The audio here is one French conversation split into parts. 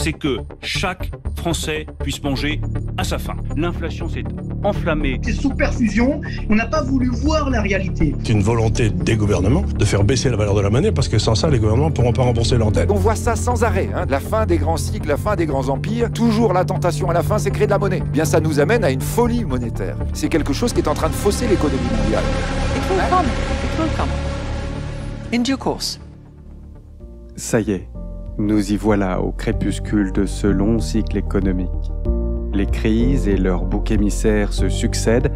c'est que chaque Français puisse manger à sa faim. L'inflation s'est enflammée. C'est sous perfusion, on n'a pas voulu voir la réalité. C'est une volonté des gouvernements de faire baisser la valeur de la monnaie parce que sans ça, les gouvernements ne pourront pas rembourser leurs dettes. On voit ça sans arrêt, la fin des grands cycles, la fin des grands empires. Toujours la tentation à la fin, c'est créer de la monnaie. Bien, ça nous amène à une folie monétaire. C'est quelque chose qui est en train de fausser l'économie mondiale. It will come. In due course. Ça y est, nous y voilà au crépuscule de ce long cycle économique. Les crises et leurs boucs émissaires se succèdent,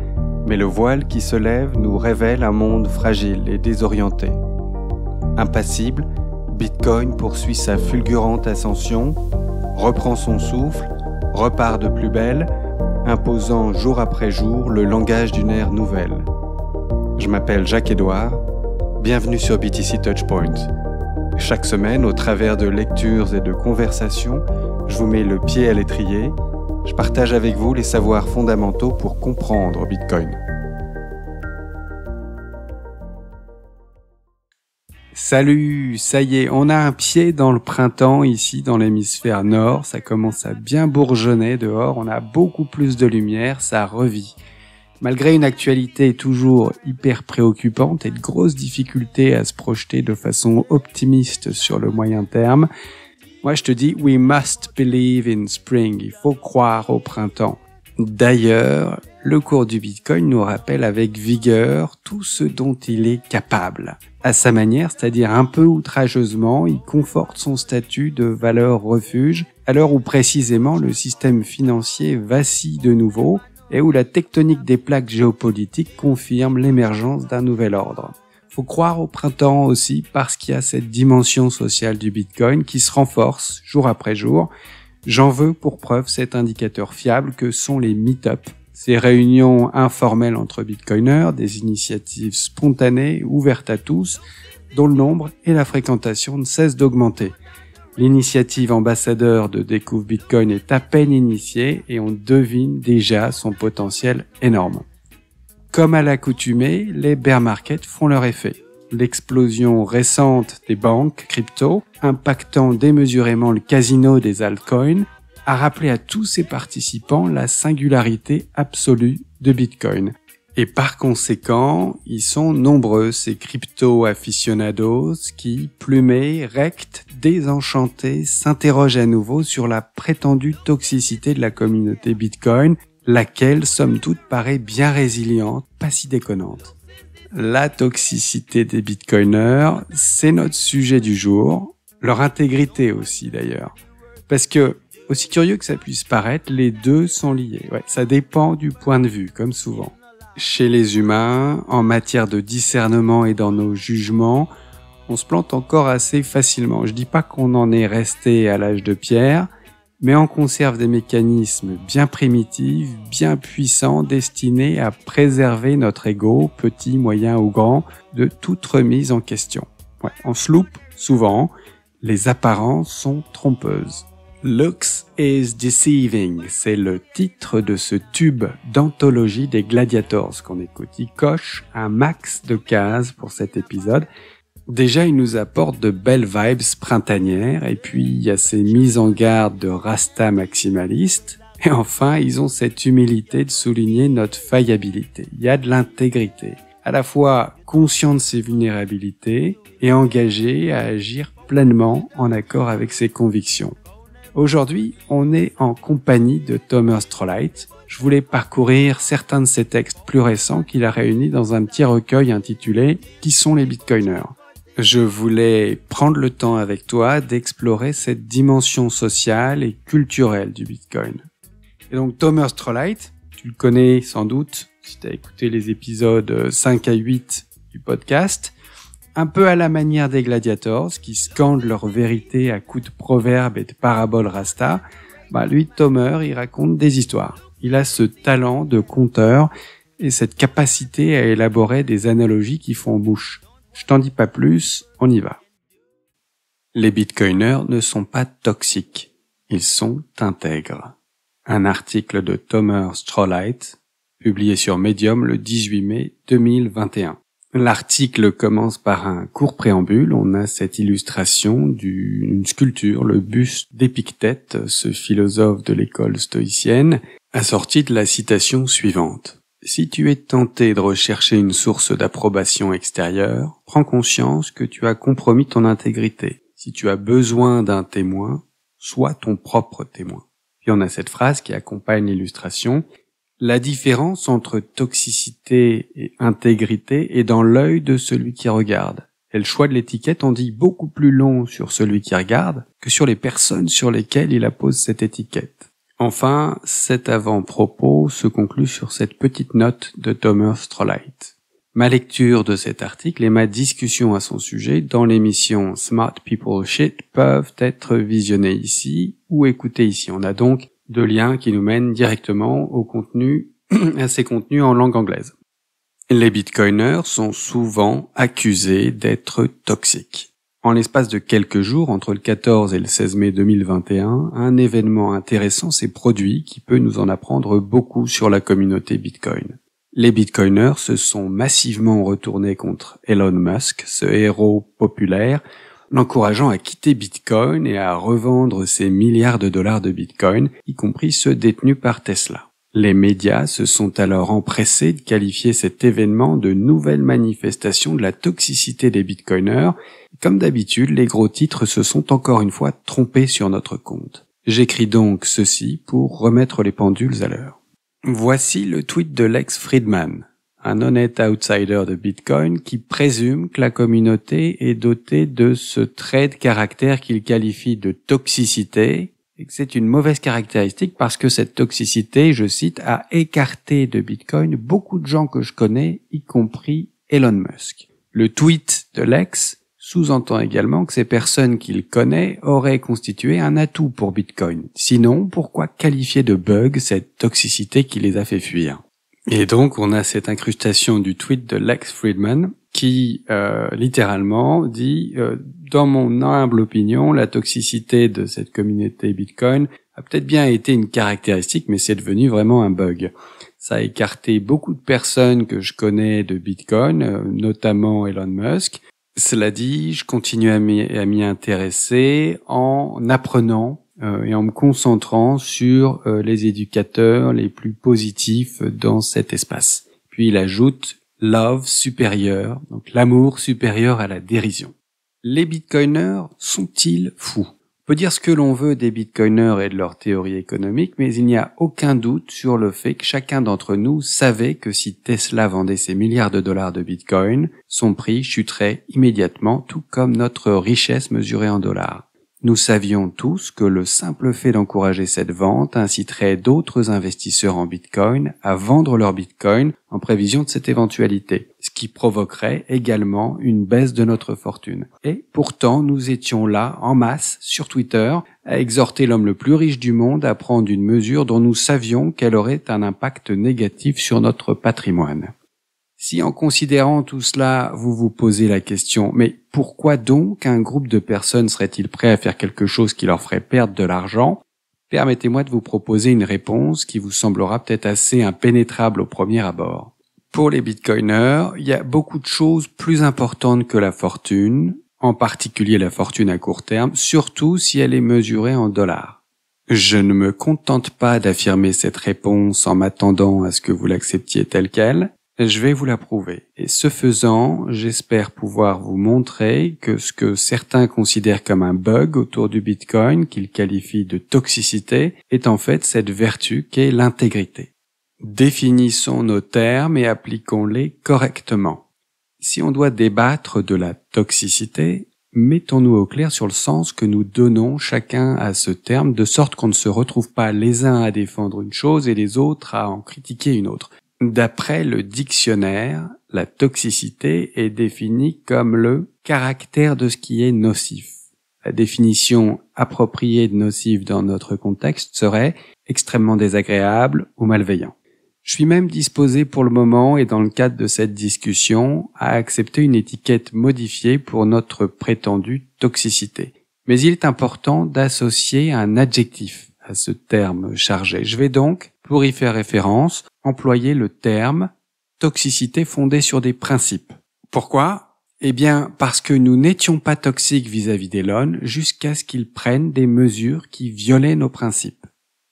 mais le voile qui se lève nous révèle un monde fragile et désorienté. Impassible, Bitcoin poursuit sa fulgurante ascension, reprend son souffle, repart de plus belle, imposant jour après jour le langage d'une ère nouvelle. Je m'appelle Jacques-Édouard, bienvenue sur BTC Touchpoint. Chaque semaine, au travers de lectures et de conversations, je vous mets le pied à l'étrier. Je partage avec vous les savoirs fondamentaux pour comprendre Bitcoin. Salut, ça y est, on a un pied dans le printemps ici dans l'hémisphère nord. Ça commence à bien bourgeonner dehors, on a beaucoup plus de lumière, ça revit. Malgré une actualité toujours hyper préoccupante et de grosses difficultés à se projeter de façon optimiste sur le moyen terme, moi je te dis, we must believe in spring, il faut croire au printemps. D'ailleurs, le cours du Bitcoin nous rappelle avec vigueur tout ce dont il est capable. À sa manière, c'est-à-dire un peu outrageusement, il conforte son statut de valeur refuge à l'heure où précisément le système financier vacille de nouveau et où la tectonique des plaques géopolitiques confirme l'émergence d'un nouvel ordre. Faut croire au printemps aussi parce qu'il y a cette dimension sociale du Bitcoin qui se renforce jour après jour. J'en veux pour preuve cet indicateur fiable que sont les meet-up, ces réunions informelles entre Bitcoiners, des initiatives spontanées, ouvertes à tous, dont le nombre et la fréquentation ne cessent d'augmenter. L'initiative ambassadeur de Découvre Bitcoin est à peine initiée et on devine déjà son potentiel énorme. Comme à l'accoutumée, les bear markets font leur effet. L'explosion récente des banques crypto, impactant démesurément le casino des altcoins, a rappelé à tous ses participants la singularité absolue de Bitcoin. Et par conséquent, ils sont nombreux, ces crypto-aficionados qui, plumés, rectes, désenchantés, s'interrogent à nouveau sur la prétendue toxicité de la communauté Bitcoin, laquelle, somme toute, paraît bien résiliente, pas si déconnante. La toxicité des Bitcoiners, c'est notre sujet du jour, leur intégrité aussi d'ailleurs. Parce que, aussi curieux que ça puisse paraître, les deux sont liés. Ouais, ça dépend du point de vue, comme souvent. Chez les humains, en matière de discernement et dans nos jugements, on se plante encore assez facilement. Je dis pas qu'on en est resté à l'âge de pierre, mais on conserve des mécanismes bien primitifs, bien puissants, destinés à préserver notre ego, petit, moyen ou grand, de toute remise en question. Ouais, on se loupe souvent, les apparences sont trompeuses. Looks is deceiving, c'est le titre de ce tube d'anthologie des Gladiators qu'on écoute. Il coche un max de cases pour cet épisode. Déjà, il nous apporte de belles vibes printanières, et puis il y a ces mises en garde de Rasta maximaliste. Et enfin, ils ont cette humilité de souligner notre faillibilité. Il y a de l'intégrité, à la fois conscient de ses vulnérabilités et engagé à agir pleinement en accord avec ses convictions. Aujourd'hui, on est en compagnie de Thomas Trollheit. Je voulais parcourir certains de ses textes plus récents qu'il a réunis dans un petit recueil intitulé « Qui sont les Bitcoiners ?» Je voulais prendre le temps avec toi d'explorer cette dimension sociale et culturelle du Bitcoin. Et donc Thomas Trollheit, tu le connais sans doute si tu as écouté les épisodes 5 à 8 du podcast, un peu à la manière des Gladiators qui scandent leur vérité à coups de proverbes et de paraboles Rasta. Lui, Thomas, il raconte des histoires. Il a ce talent de conteur et cette capacité à élaborer des analogies qui font bouche. Je t'en dis pas plus, on y va. Les Bitcoiners ne sont pas toxiques, ils sont intègres. Un article de Thomas Trollheit, publié sur Medium le 18 mai 2021. L'article commence par un court préambule. On a cette illustration d'une sculpture, le buste d'Épictète, ce philosophe de l'école stoïcienne, assorti de la citation suivante. « Si tu es tenté de rechercher une source d'approbation extérieure, prends conscience que tu as compromis ton intégrité. Si tu as besoin d'un témoin, sois ton propre témoin. » Puis on a cette phrase qui accompagne l'illustration. La différence entre toxicité et intégrité est dans l'œil de celui qui regarde. Et le choix de l'étiquette en dit beaucoup plus long sur celui qui regarde que sur les personnes sur lesquelles il appose cette étiquette. Enfin, cet avant-propos se conclut sur cette petite note de Thomas Trollight. Ma lecture de cet article et ma discussion à son sujet dans l'émission Smart People Shit peuvent être visionnées ici ou écoutées ici. On a donc 2 liens qui nous mènent directement au contenu, à ces contenus en langue anglaise. Les bitcoiners sont souvent accusés d'être toxiques. En l'espace de quelques jours, entre le 14 et le 16 mai 2021, un événement intéressant s'est produit qui peut nous en apprendre beaucoup sur la communauté Bitcoin. Les bitcoiners se sont massivement retournés contre Elon Musk, ce héros populaire, l'encourageant à quitter Bitcoin et à revendre ses milliards de dollars de Bitcoin, y compris ceux détenus par Tesla. Les médias se sont alors empressés de qualifier cet événement de nouvelle manifestation de la toxicité des Bitcoiners. Comme d'habitude, les gros titres se sont encore une fois trompés sur notre compte. J'écris donc ceci pour remettre les pendules à l'heure. Voici le tweet de Lex Fridman, un honnête outsider de Bitcoin qui présume que la communauté est dotée de ce trait de caractère qu'il qualifie de toxicité et que c'est une mauvaise caractéristique parce que cette toxicité, je cite, a écarté de Bitcoin beaucoup de gens que je connais, y compris Elon Musk. Le tweet de Lex sous-entend également que ces personnes qu'il connaît auraient constitué un atout pour Bitcoin. Sinon, pourquoi qualifier de bug cette toxicité qui les a fait fuir ? Et donc, on a cette incrustation du tweet de Lex Fridman qui, littéralement, dit dans mon humble opinion, la toxicité de cette communauté Bitcoin a peut-être bien été une caractéristique, mais c'est devenu vraiment un bug. Ça a écarté beaucoup de personnes que je connais de Bitcoin, notamment Elon Musk. Cela dit, je continue à m'y intéresser en apprenant et en me concentrant sur les éducateurs les plus positifs dans cet espace. Puis il ajoute « love supérieur », donc l'amour supérieur à la dérision. Les bitcoiners sont-ils fous ? On peut dire ce que l'on veut des bitcoiners et de leur théorie économique, mais il n'y a aucun doute sur le fait que chacun d'entre nous savait que si Tesla vendait ses milliards de dollars de bitcoin, son prix chuterait immédiatement, tout comme notre richesse mesurée en dollars. Nous savions tous que le simple fait d'encourager cette vente inciterait d'autres investisseurs en Bitcoin à vendre leur Bitcoin en prévision de cette éventualité, ce qui provoquerait également une baisse de notre fortune. Et pourtant, nous étions là, en masse, sur Twitter, à exhorter l'homme le plus riche du monde à prendre une mesure dont nous savions qu'elle aurait un impact négatif sur notre patrimoine. Si en considérant tout cela, vous vous posez la question, mais pourquoi donc un groupe de personnes serait-il prêt à faire quelque chose qui leur ferait perdre de l'argent ? Permettez-moi de vous proposer une réponse qui vous semblera peut-être assez impénétrable au premier abord. Pour les bitcoiners, il y a beaucoup de choses plus importantes que la fortune, en particulier la fortune à court terme, surtout si elle est mesurée en dollars. Je ne me contente pas d'affirmer cette réponse en m'attendant à ce que vous l'acceptiez telle qu'elle. Je vais vous la prouver. Et ce faisant, j'espère pouvoir vous montrer que ce que certains considèrent comme un bug autour du Bitcoin, qu'ils qualifient de toxicité, est en fait cette vertu qu'est l'intégrité. Définissons nos termes et appliquons-les correctement. Si on doit débattre de la toxicité, mettons-nous au clair sur le sens que nous donnons chacun à ce terme, de sorte qu'on ne se retrouve pas les uns à défendre une chose et les autres à en critiquer une autre. D'après le dictionnaire, la toxicité est définie comme le caractère de ce qui est nocif. La définition appropriée de nocif dans notre contexte serait extrêmement désagréable ou malveillant. Je suis même disposé pour le moment et dans le cadre de cette discussion à accepter une étiquette modifiée pour notre prétendue toxicité. Mais il est important d'associer un adjectif à ce terme chargé. Je vais donc, pour y faire référence, employer le terme toxicité fondée sur des principes. Pourquoi ? Eh bien, parce que nous n'étions pas toxiques vis-à-vis d'Elon jusqu'à ce qu'il prenne des mesures qui violaient nos principes.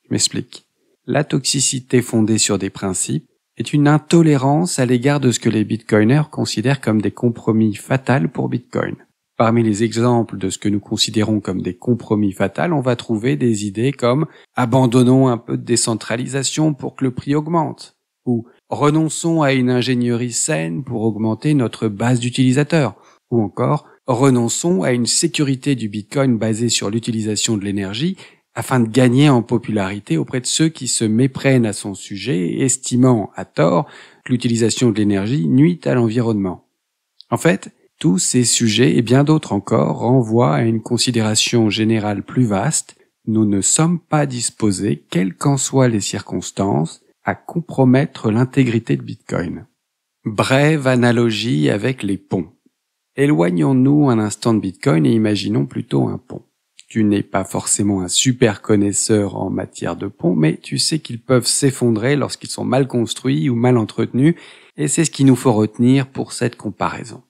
Je m'explique. La toxicité fondée sur des principes est une intolérance à l'égard de ce que les bitcoiners considèrent comme des compromis fatals pour Bitcoin. Parmi les exemples de ce que nous considérons comme des compromis fatals, on va trouver des idées comme « abandonnons un peu de décentralisation pour que le prix augmente » ou « renonçons à une ingénierie saine pour augmenter notre base d'utilisateurs » ou encore « renonçons à une sécurité du Bitcoin basée sur l'utilisation de l'énergie afin de gagner en popularité auprès de ceux qui se méprennent à son sujet, estimant à tort que l'utilisation de l'énergie nuit à l'environnement. » En fait, tous ces sujets et bien d'autres encore renvoient à une considération générale plus vaste. Nous ne sommes pas disposés, quelles qu'en soient les circonstances, à compromettre l'intégrité de Bitcoin. Brève analogie avec les ponts. Éloignons-nous un instant de Bitcoin et imaginons plutôt un pont. Tu n'es pas forcément un super connaisseur en matière de ponts, mais tu sais qu'ils peuvent s'effondrer lorsqu'ils sont mal construits ou mal entretenus, et c'est ce qu'il nous faut retenir pour cette comparaison.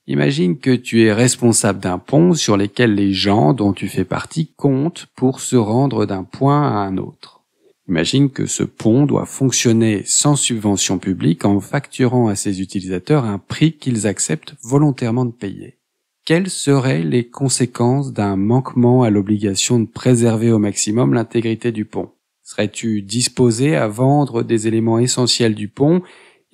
Imagine que tu es responsable d'un pont sur lequel les gens dont tu fais partie comptent pour se rendre d'un point à un autre. Imagine que ce pont doit fonctionner sans subvention publique en facturant à ses utilisateurs un prix qu'ils acceptent volontairement de payer. Quelles seraient les conséquences d'un manquement à l'obligation de préserver au maximum l'intégrité du pont ? Serais-tu disposé à vendre des éléments essentiels du pont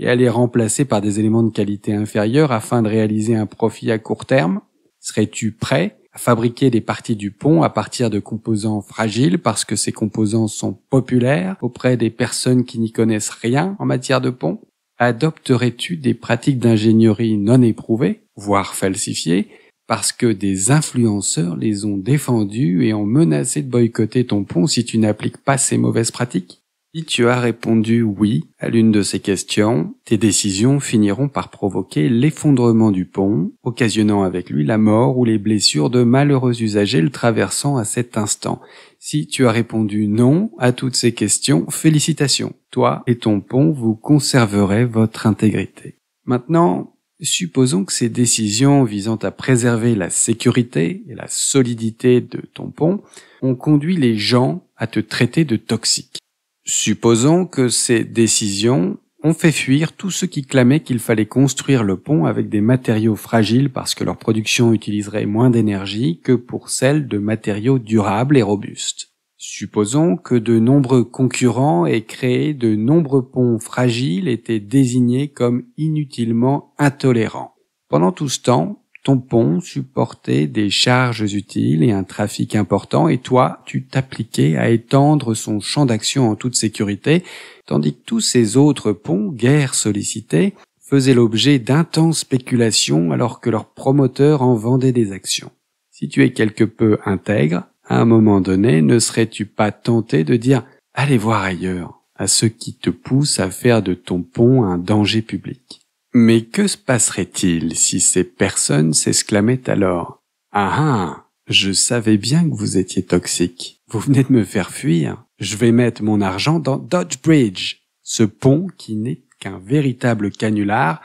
et à les remplacer par des éléments de qualité inférieure afin de réaliser un profit à court terme? Serais-tu prêt à fabriquer des parties du pont à partir de composants fragiles parce que ces composants sont populaires auprès des personnes qui n'y connaissent rien en matière de pont? Adopterais-tu des pratiques d'ingénierie non éprouvées, voire falsifiées, parce que des influenceurs les ont défendues et ont menacé de boycotter ton pont si tu n'appliques pas ces mauvaises pratiques? Si tu as répondu oui à l'une de ces questions, tes décisions finiront par provoquer l'effondrement du pont, occasionnant avec lui la mort ou les blessures de malheureux usagers le traversant à cet instant. Si tu as répondu non à toutes ces questions, félicitations. Toi et ton pont, vous conserverez votre intégrité. Maintenant, supposons que ces décisions visant à préserver la sécurité et la solidité de ton pont ont conduit les gens à te traiter de toxique. Supposons que ces décisions ont fait fuir tous ceux qui clamaient qu'il fallait construire le pont avec des matériaux fragiles parce que leur production utiliserait moins d'énergie que pour celle de matériaux durables et robustes. Supposons que de nombreux concurrents aient créé de nombreux ponts fragiles et étaient désignés comme inutilement intolérants. Pendant tout ce temps, ton pont supportait des charges utiles et un trafic important et toi, tu t'appliquais à étendre son champ d'action en toute sécurité, tandis que tous ces autres ponts, guère sollicités, faisaient l'objet d'intenses spéculations alors que leurs promoteurs en vendaient des actions. Si tu es quelque peu intègre, à un moment donné, ne serais-tu pas tenté de dire « allez voir ailleurs » à ceux qui te poussent à faire de ton pont un danger public? Mais que se passerait-il si ces personnes s'exclamaient alors « Ah ah, je savais bien que vous étiez toxique. Vous venez de me faire fuir. Je vais mettre mon argent dans Dodge Bridge, ce pont qui n'est qu'un véritable canular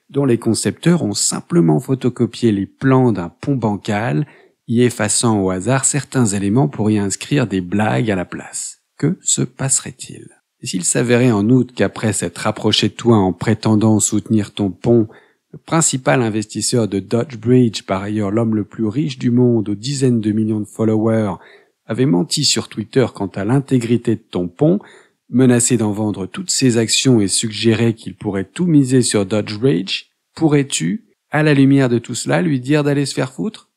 dont les concepteurs ont simplement photocopié les plans d'un pont bancal, y effaçant au hasard certains éléments pour y inscrire des blagues à la place. Que se passerait-il ? Et s'il s'avérait en outre qu'après s'être rapproché de toi en prétendant soutenir ton pont, le principal investisseur de Dodge Bridge, par ailleurs l'homme le plus riche du monde aux dizaines de millions de followers, avait menti sur Twitter quant à l'intégrité de ton pont, menacé d'en vendre toutes ses actions et suggéré qu'il pourrait tout miser sur Dodge Bridge, pourrais-tu, à la lumière de tout cela, lui dire d'aller se faire foutre ?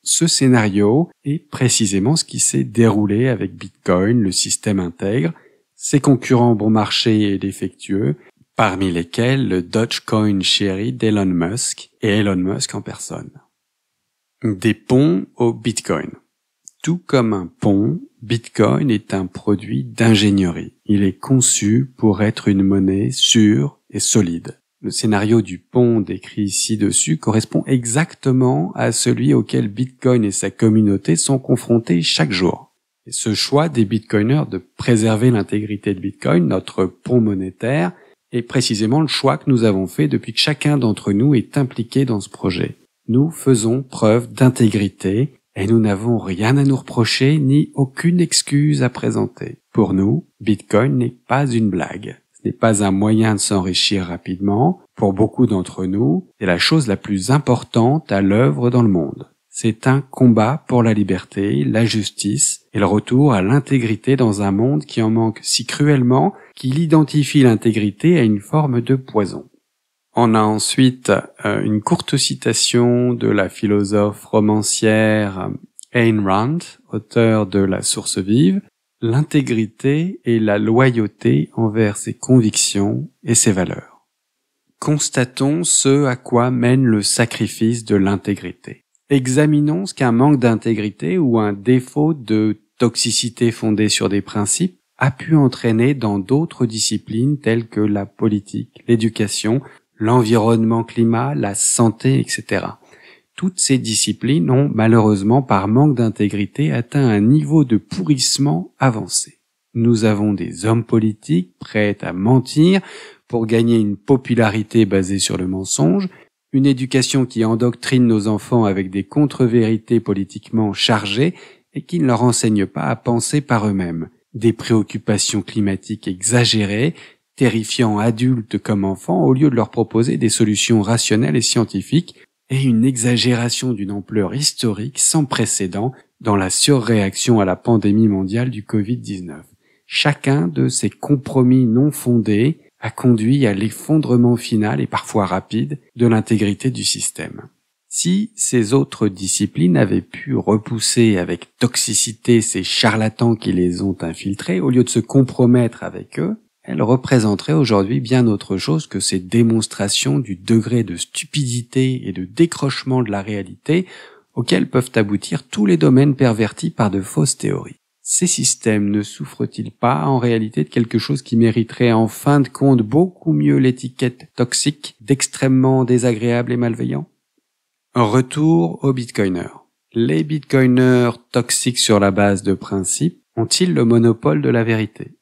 Ce scénario est précisément ce qui s'est déroulé avec Bitcoin, le système intègre, ses concurrents bon marché et défectueux, parmi lesquels le Dogecoin chéri d'Elon Musk et Elon Musk en personne. Des ponts au Bitcoin. Tout comme un pont, Bitcoin est un produit d'ingénierie. Il est conçu pour être une monnaie sûre et solide. Le scénario du pont décrit ci-dessus correspond exactement à celui auquel Bitcoin et sa communauté sont confrontés chaque jour. Et ce choix des bitcoiners de préserver l'intégrité de Bitcoin, notre pont monétaire, est précisément le choix que nous avons fait depuis que chacun d'entre nous est impliqué dans ce projet. Nous faisons preuve d'intégrité et nous n'avons rien à nous reprocher ni aucune excuse à présenter. Pour nous, Bitcoin n'est pas une blague. Ce n'est pas un moyen de s'enrichir rapidement. Pour beaucoup d'entre nous, c'est la chose la plus importante à l'œuvre dans le monde. C'est un combat pour la liberté, la justice et le retour à l'intégrité dans un monde qui en manque si cruellement qu'il identifie l'intégrité à une forme de poison. On a ensuite une courte citation de la philosophe romancière Ayn Rand, auteure de La Source vive. L'intégrité et la loyauté envers ses convictions et ses valeurs. Constatons ce à quoi mène le sacrifice de l'intégrité. Examinons ce qu'un manque d'intégrité ou un défaut de toxicité fondée sur des principes a pu entraîner dans d'autres disciplines telles que la politique, l'éducation, l'environnement climat, la santé, etc. Toutes ces disciplines ont malheureusement par manque d'intégrité atteint un niveau de pourrissement avancé. Nous avons des hommes politiques prêts à mentir pour gagner une popularité basée sur le mensonge, une éducation qui endoctrine nos enfants avec des contre-vérités politiquement chargées et qui ne leur enseigne pas à penser par eux-mêmes, des préoccupations climatiques exagérées, terrifiant adultes comme enfants au lieu de leur proposer des solutions rationnelles et scientifiques, et une exagération d'une ampleur historique sans précédent dans la surréaction à la pandémie mondiale du Covid-19. Chacun de ces compromis non fondés a conduit à l'effondrement final et parfois rapide de l'intégrité du système. Si ces autres disciplines avaient pu repousser avec toxicité ces charlatans qui les ont infiltrés, au lieu de se compromettre avec eux, elles représenteraient aujourd'hui bien autre chose que ces démonstrations du degré de stupidité et de décrochement de la réalité auxquels peuvent aboutir tous les domaines pervertis par de fausses théories. Ces systèmes ne souffrent-ils pas en réalité de quelque chose qui mériterait en fin de compte beaucoup mieux l'étiquette toxique d'extrêmement désagréable et malveillant? Un retour aux bitcoiners. Les bitcoiners toxiques sur la base de principes ont-ils le monopole de la vérité?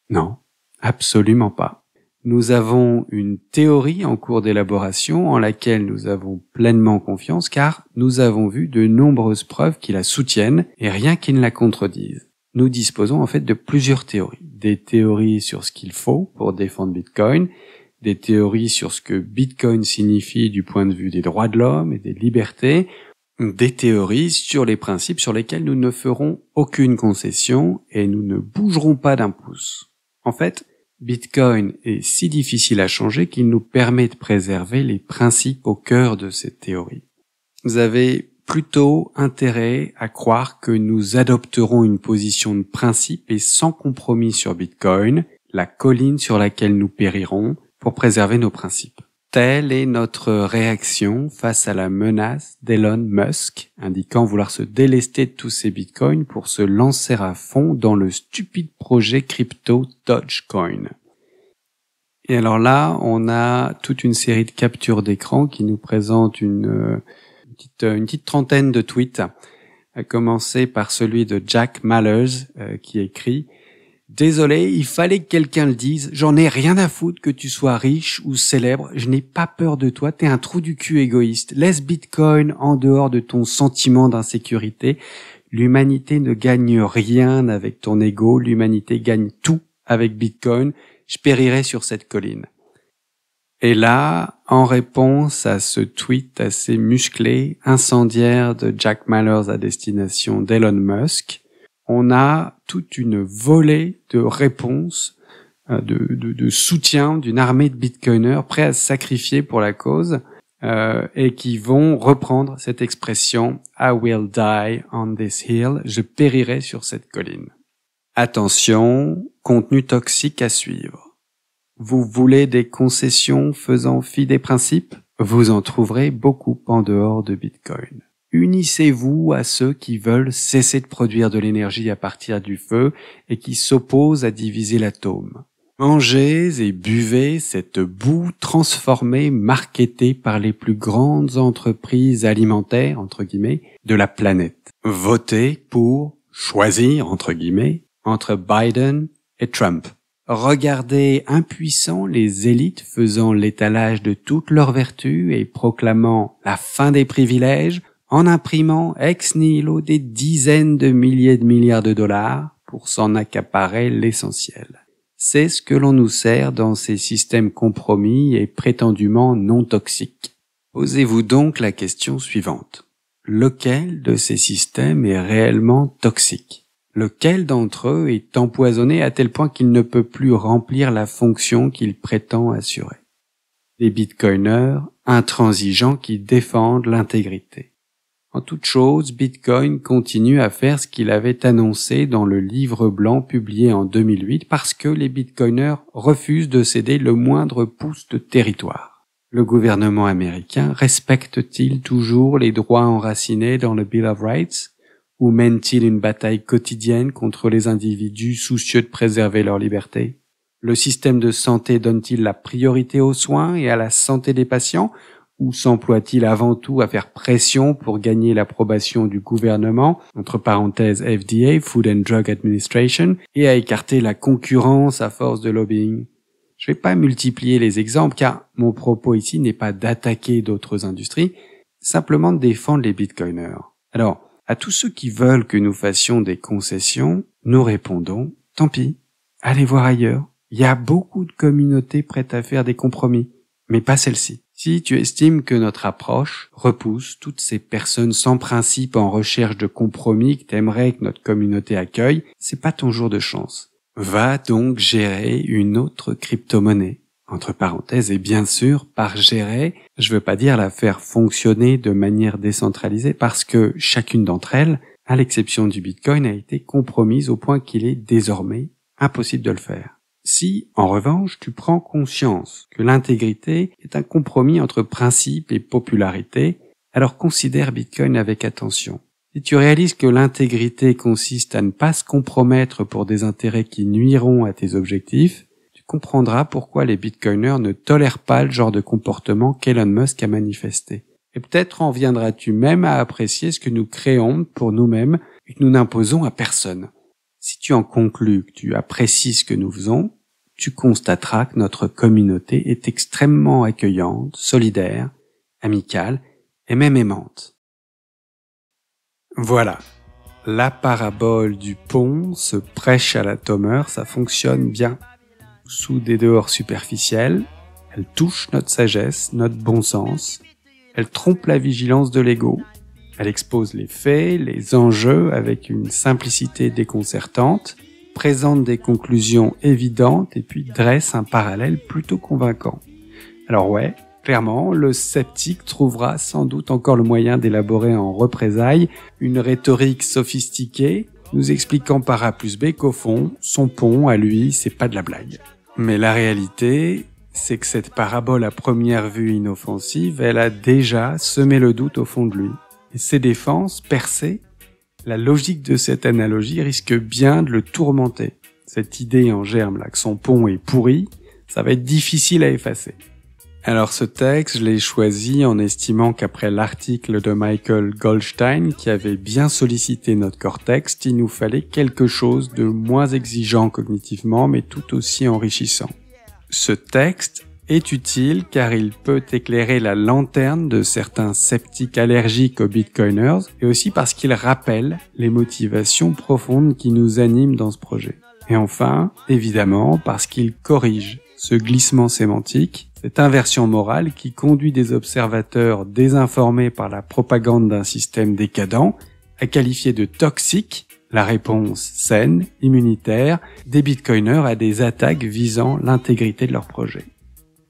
Non, absolument pas. Nous avons une théorie en cours d'élaboration en laquelle nous avons pleinement confiance car nous avons vu de nombreuses preuves qui la soutiennent et rien qui ne la contredise. Nous disposons en fait de plusieurs théories. Des théories sur ce qu'il faut pour défendre Bitcoin, des théories sur ce que Bitcoin signifie du point de vue des droits de l'homme et des libertés, des théories sur les principes sur lesquels nous ne ferons aucune concession et nous ne bougerons pas d'un pouce. En fait, Bitcoin est si difficile à changer qu'il nous permet de préserver les principes au cœur de cette théorie. Vous avez plutôt intérêt à croire que nous adopterons une position de principe et sans compromis sur Bitcoin, la colline sur laquelle nous périrons pour préserver nos principes. Telle est notre réaction face à la menace d'Elon Musk, indiquant vouloir se délester de tous ces bitcoins pour se lancer à fond dans le stupide projet crypto Dogecoin. Et alors là, on a toute une série de captures d'écran qui nous présentent une petite trentaine de tweets, à commencer par celui de Jack Mallers, qui écrit « Désolé, il fallait que quelqu'un le dise, j'en ai rien à foutre que tu sois riche ou célèbre, je n'ai pas peur de toi, t'es un trou du cul égoïste, laisse Bitcoin en dehors de ton sentiment d'insécurité, l'humanité ne gagne rien avec ton ego, l'humanité gagne tout avec Bitcoin, je périrai sur cette colline. » Et là, en réponse à ce tweet assez musclé, incendiaire de Jack Mallers à destination d'Elon Musk, on a toute une volée de réponses, de soutien d'une armée de bitcoiners prêts à se sacrifier pour la cause et qui vont reprendre cette expression « I will die on this hill », je périrai sur cette colline. Attention, contenu toxique à suivre. Vous voulez des concessions faisant fi des principes? Vous en trouverez beaucoup en dehors de Bitcoin. Unissez-vous à ceux qui veulent cesser de produire de l'énergie à partir du feu et qui s'opposent à diviser l'atome. Mangez et buvez cette boue transformée, marketée par les plus grandes entreprises alimentaires, entre guillemets, de la planète. Votez pour choisir, entre guillemets, entre Biden et Trump. Regarder impuissants les élites faisant l'étalage de toutes leurs vertus et proclamant la fin des privilèges en imprimant ex nihilo des dizaines de milliers de milliards de dollars pour s'en accaparer l'essentiel. C'est ce que l'on nous sert dans ces systèmes compromis et prétendument non toxiques. Posez-vous donc la question suivante. Lequel de ces systèmes est réellement toxique ? Lequel d'entre eux est empoisonné à tel point qu'il ne peut plus remplir la fonction qu'il prétend assurer? Les bitcoiners intransigeants qui défendent l'intégrité. En toute chose, Bitcoin continue à faire ce qu'il avait annoncé dans le livre blanc publié en 2008 parce que les bitcoiners refusent de céder le moindre pouce de territoire. Le gouvernement américain respecte-t-il toujours les droits enracinés dans le Bill of Rights? Ou mène-t-il une bataille quotidienne contre les individus soucieux de préserver leur liberté? Le système de santé donne-t-il la priorité aux soins et à la santé des patients? Ou s'emploie-t-il avant tout à faire pression pour gagner l'approbation du gouvernement, entre parenthèses FDA, Food and Drug Administration, et à écarter la concurrence à force de lobbying? Je ne vais pas multiplier les exemples car mon propos ici n'est pas d'attaquer d'autres industries, simplement de défendre les bitcoiners. Alors, à tous ceux qui veulent que nous fassions des concessions, nous répondons, tant pis, allez voir ailleurs. Il y a beaucoup de communautés prêtes à faire des compromis, mais pas celle-ci. Si tu estimes que notre approche repousse toutes ces personnes sans principe en recherche de compromis que t'aimerais que notre communauté accueille, c'est pas ton jour de chance. Va donc gérer une autre crypto-monnaie. Entre parenthèses, et bien sûr, par gérer, je veux pas dire la faire fonctionner de manière décentralisée parce que chacune d'entre elles, à l'exception du Bitcoin, a été compromise au point qu'il est désormais impossible de le faire. Si, en revanche, tu prends conscience que l'intégrité est un compromis entre principe et popularité, alors considère Bitcoin avec attention. Si tu réalises que l'intégrité consiste à ne pas se compromettre pour des intérêts qui nuiront à tes objectifs, comprendras pourquoi les bitcoiners ne tolèrent pas le genre de comportement qu'Elon Musk a manifesté. Et peut-être en viendras-tu même à apprécier ce que nous créons pour nous-mêmes et que nous n'imposons à personne. Si tu en conclus que tu apprécies ce que nous faisons, tu constateras que notre communauté est extrêmement accueillante, solidaire, amicale et même aimante. Voilà. La parabole du pont se prêche à la Tomer, ça fonctionne bien. Sous des dehors superficiels, elle touche notre sagesse, notre bon sens, elle trompe la vigilance de l'ego, elle expose les faits, les enjeux avec une simplicité déconcertante, présente des conclusions évidentes et puis dresse un parallèle plutôt convaincant. Alors ouais, clairement, le sceptique trouvera sans doute encore le moyen d'élaborer en représailles une rhétorique sophistiquée, nous expliquant par A plus B qu'au fond, son pont à lui, c'est pas de la blague. Mais la réalité, c'est que cette parabole à première vue inoffensive, elle a déjà semé le doute au fond de lui. Et ses défenses, percées, la logique de cette analogie risque bien de le tourmenter. Cette idée en germe là, que son pont est pourri, ça va être difficile à effacer. Alors ce texte, je l'ai choisi en estimant qu'après l'article de Michael Goldstein, qui avait bien sollicité notre cortex, il nous fallait quelque chose de moins exigeant cognitivement, mais tout aussi enrichissant. Ce texte est utile car il peut éclairer la lanterne de certains sceptiques allergiques aux bitcoiners, et aussi parce qu'il rappelle les motivations profondes qui nous animent dans ce projet. Et enfin, évidemment, parce qu'il corrige ce glissement sémantique, cette inversion morale qui conduit des observateurs désinformés par la propagande d'un système décadent à qualifier de toxique la réponse saine, immunitaire, des bitcoiners à des attaques visant l'intégrité de leur projet.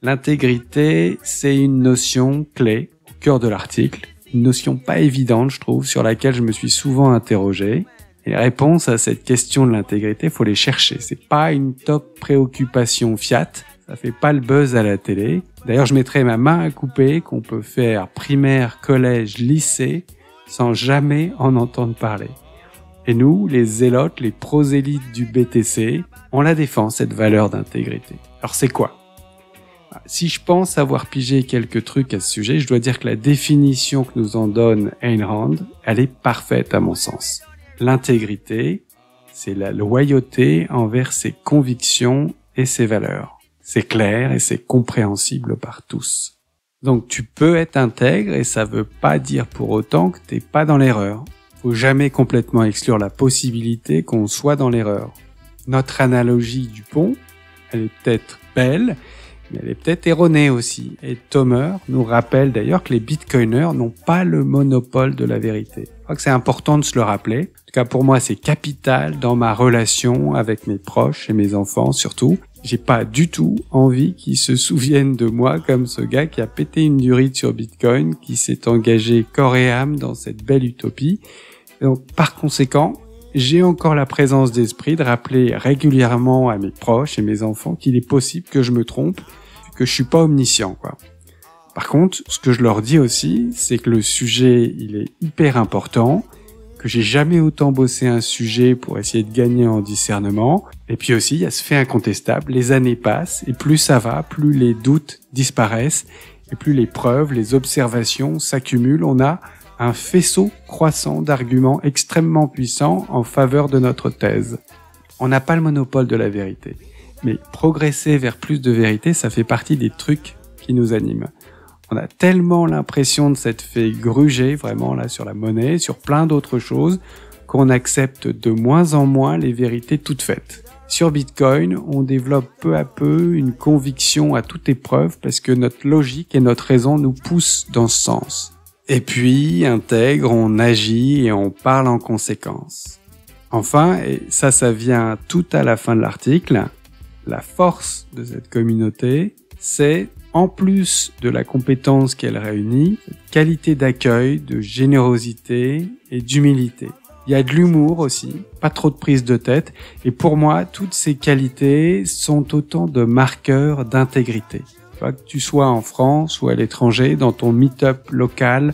L'intégrité, c'est une notion clé au cœur de l'article, une notion pas évidente, je trouve, sur laquelle je me suis souvent interrogé. Et les réponses à cette question de l'intégrité, faut les chercher. C'est pas une top préoccupation fiat, ça fait pas le buzz à la télé. D'ailleurs, je mettrai ma main à couper qu'on peut faire primaire, collège, lycée, sans jamais en entendre parler. Et nous, les zélotes, les prosélytes du BTC, on la défend, cette valeur d'intégrité. Alors c'est quoi ? Si je pense avoir pigé quelques trucs à ce sujet, je dois dire que la définition que nous en donne Ayn Rand, elle est parfaite à mon sens. L'intégrité, c'est la loyauté envers ses convictions et ses valeurs. C'est clair et c'est compréhensible par tous. Donc tu peux être intègre et ça veut pas dire pour autant que t'es pas dans l'erreur. Faut jamais complètement exclure la possibilité qu'on soit dans l'erreur. Notre analogie du pont, elle est peut-être belle, mais elle est peut-être erronée aussi. Et Tomer nous rappelle d'ailleurs que les bitcoiners n'ont pas le monopole de la vérité. Je crois que c'est important de se le rappeler. En tout cas, pour moi, c'est capital dans ma relation avec mes proches et mes enfants surtout. J'ai pas du tout envie qu'ils se souviennent de moi comme ce gars qui a pété une durite sur Bitcoin, qui s'est engagé corps et âme dans cette belle utopie. Et donc, par conséquent, j'ai encore la présence d'esprit de rappeler régulièrement à mes proches et mes enfants qu'il est possible que je me trompe, que je suis pas omniscient, quoi. Par contre, ce que je leur dis aussi, c'est que le sujet, il est hyper important, que j'ai jamais autant bossé un sujet pour essayer de gagner en discernement. Et puis aussi, il y a ce fait incontestable, les années passent, et plus ça va, plus les doutes disparaissent, et plus les preuves, les observations s'accumulent. On a un faisceau croissant d'arguments extrêmement puissants en faveur de notre thèse. On n'a pas le monopole de la vérité, mais progresser vers plus de vérité, ça fait partie des trucs qui nous animent. On a tellement l'impression de s'être fait gruger vraiment là sur la monnaie, sur plein d'autres choses, qu'on accepte de moins en moins les vérités toutes faites. Sur Bitcoin, on développe peu à peu une conviction à toute épreuve parce que notre logique et notre raison nous poussent dans ce sens. Et puis, intègre, on agit et on parle en conséquence. Enfin, et ça vient tout à la fin de l'article, la force de cette communauté, c'est, en plus de la compétence qu'elle réunit, cette qualité d'accueil, de générosité et d'humilité. Il y a de l'humour aussi, pas trop de prise de tête, et pour moi, toutes ces qualités sont autant de marqueurs d'intégrité. Que tu sois en France ou à l'étranger, dans ton meet-up local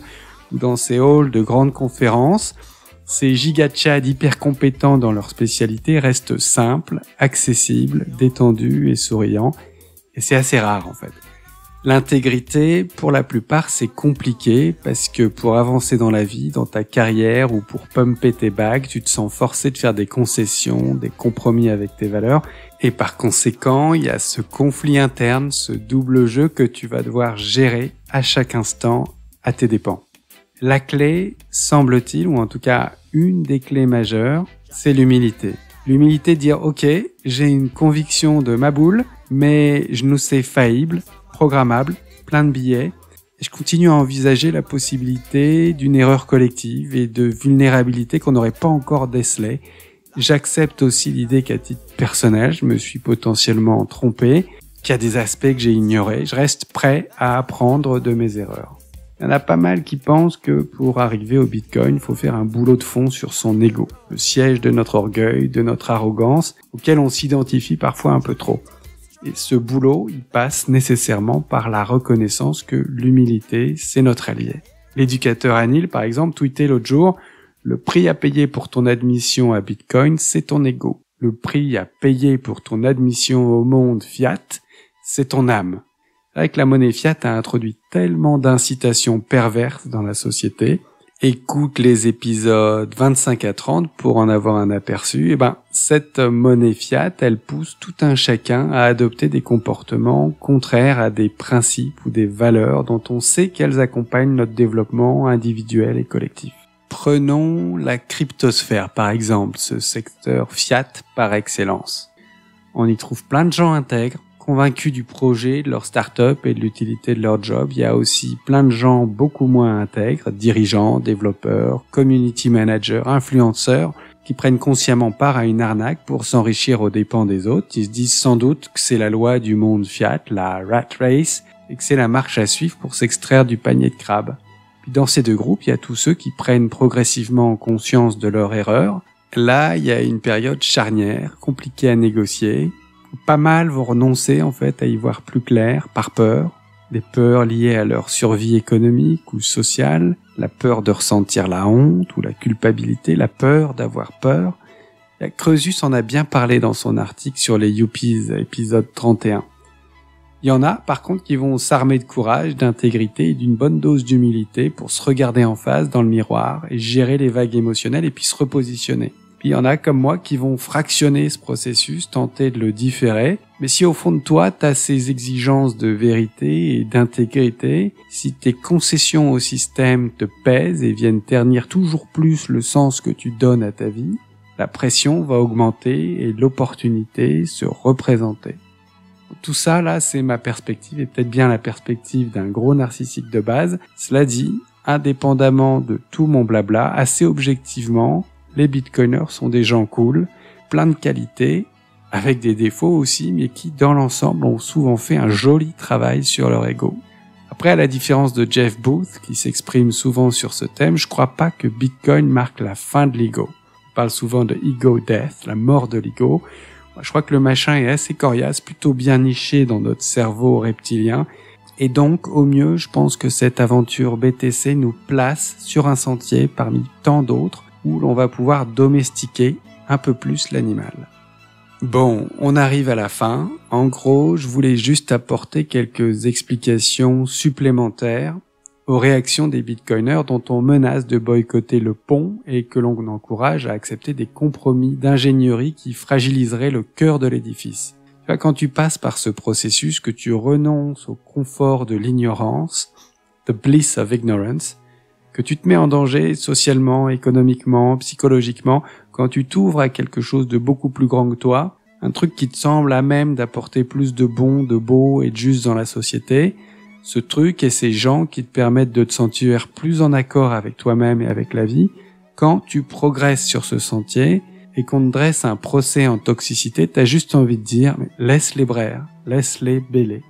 ou dans ces halls de grandes conférences, ces giga-tchads hyper compétents dans leur spécialité restent simples, accessibles, détendus et souriants, et c'est assez rare en fait. L'intégrité, pour la plupart, c'est compliqué parce que pour avancer dans la vie, dans ta carrière ou pour pumper tes bagues, tu te sens forcé de faire des concessions, des compromis avec tes valeurs. Et par conséquent, il y a ce conflit interne, ce double jeu que tu vas devoir gérer à chaque instant à tes dépens. La clé, semble-t-il, ou en tout cas une des clés majeures, c'est l'humilité. L'humilité de dire « Ok, j'ai une conviction de ma boule, mais je nous sais faillible, programmable, plein de billets, et je continue à envisager la possibilité d'une erreur collective et de vulnérabilité qu'on n'aurait pas encore décelée. J'accepte aussi l'idée qu'à titre personnel, je me suis potentiellement trompé, qu'il y a des aspects que j'ai ignorés. Je reste prêt à apprendre de mes erreurs. Il y en a pas mal qui pensent que pour arriver au Bitcoin, il faut faire un boulot de fond sur son ego, le siège de notre orgueil, de notre arrogance, auquel on s'identifie parfois un peu trop. Et ce boulot, il passe nécessairement par la reconnaissance que l'humilité, c'est notre allié. L'éducateur Anil, par exemple, tweetait l'autre jour « Le prix à payer pour ton admission à Bitcoin, c'est ton ego. Le prix à payer pour ton admission au monde fiat, c'est ton âme. » Avec la monnaie fiat a introduit tellement d'incitations perverses dans la société. Écoute les épisodes 25 à 30 pour en avoir un aperçu. Cette monnaie fiat, elle pousse tout un chacun à adopter des comportements contraires à des principes ou des valeurs dont on sait qu'elles accompagnent notre développement individuel et collectif. Prenons la cryptosphère, par exemple, ce secteur fiat par excellence. On y trouve plein de gens intègres, convaincus du projet, de leur start-up et de l'utilité de leur job. Il y a aussi plein de gens beaucoup moins intègres, dirigeants, développeurs, community managers, influenceurs, qui prennent consciemment part à une arnaque pour s'enrichir aux dépens des autres. Ils se disent sans doute que c'est la loi du monde fiat, la rat race, et que c'est la marche à suivre pour s'extraire du panier de crabes. Puis dans ces deux groupes, il y a tous ceux qui prennent progressivement conscience de leur erreur. Là, il y a une période charnière, compliquée à négocier. Pas mal vont renoncer en fait à y voir plus clair par peur, des peurs liées à leur survie économique ou sociale, la peur de ressentir la honte ou la culpabilité, la peur d'avoir peur. Croesus en a bien parlé dans son article sur les yuppies, épisode 31. Il y en a par contre qui vont s'armer de courage, d'intégrité et d'une bonne dose d'humilité pour se regarder en face dans le miroir et gérer les vagues émotionnelles et puis se repositionner. Puis il y en a comme moi qui vont fractionner ce processus, tenter de le différer. Mais si au fond de toi, tu as ces exigences de vérité et d'intégrité, si tes concessions au système te pèsent et viennent ternir toujours plus le sens que tu donnes à ta vie, la pression va augmenter et l'opportunité se représenter. Tout ça, là, c'est ma perspective et peut-être bien la perspective d'un gros narcissique de base. Cela dit, indépendamment de tout mon blabla, assez objectivement, les bitcoiners sont des gens cool, plein de qualités, avec des défauts aussi, mais qui, dans l'ensemble, ont souvent fait un joli travail sur leur ego. Après, à la différence de Jeff Booth, qui s'exprime souvent sur ce thème, je crois pas que Bitcoin marque la fin de l'ego. On parle souvent de ego death, la mort de l'ego. Je crois que le machin est assez coriace, plutôt bien niché dans notre cerveau reptilien. Et donc, au mieux, je pense que cette aventure BTC nous place sur un sentier parmi tant d'autres où l'on va pouvoir domestiquer un peu plus l'animal. Bon, on arrive à la fin. En gros, je voulais juste apporter quelques explications supplémentaires aux réactions des bitcoiners dont on menace de boycotter le pont et que l'on encourage à accepter des compromis d'ingénierie qui fragiliseraient le cœur de l'édifice. Tu vois, quand tu passes par ce processus, que tu renonces au confort de l'ignorance, the bliss of ignorance, que tu te mets en danger socialement, économiquement, psychologiquement, quand tu t'ouvres à quelque chose de beaucoup plus grand que toi, un truc qui te semble à même d'apporter plus de bon, de beau et de juste dans la société, ce truc et ces gens qui te permettent de te sentir plus en accord avec toi-même et avec la vie, quand tu progresses sur ce sentier et qu'on te dresse un procès en toxicité, t'as juste envie de dire « laisse-les braire, laisse-les bêler ».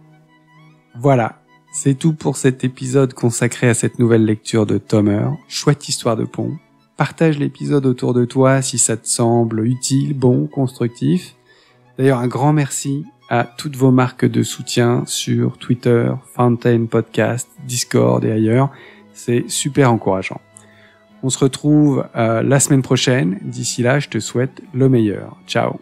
Voilà. C'est tout pour cet épisode consacré à cette nouvelle lecture de Tomer. Chouette histoire de pont. Partage l'épisode autour de toi si ça te semble utile, bon, constructif. D'ailleurs, un grand merci à toutes vos marques de soutien sur Twitter, Fountain Podcast, Discord et ailleurs. C'est super encourageant. On se retrouve la semaine prochaine. D'ici là, je te souhaite le meilleur. Ciao.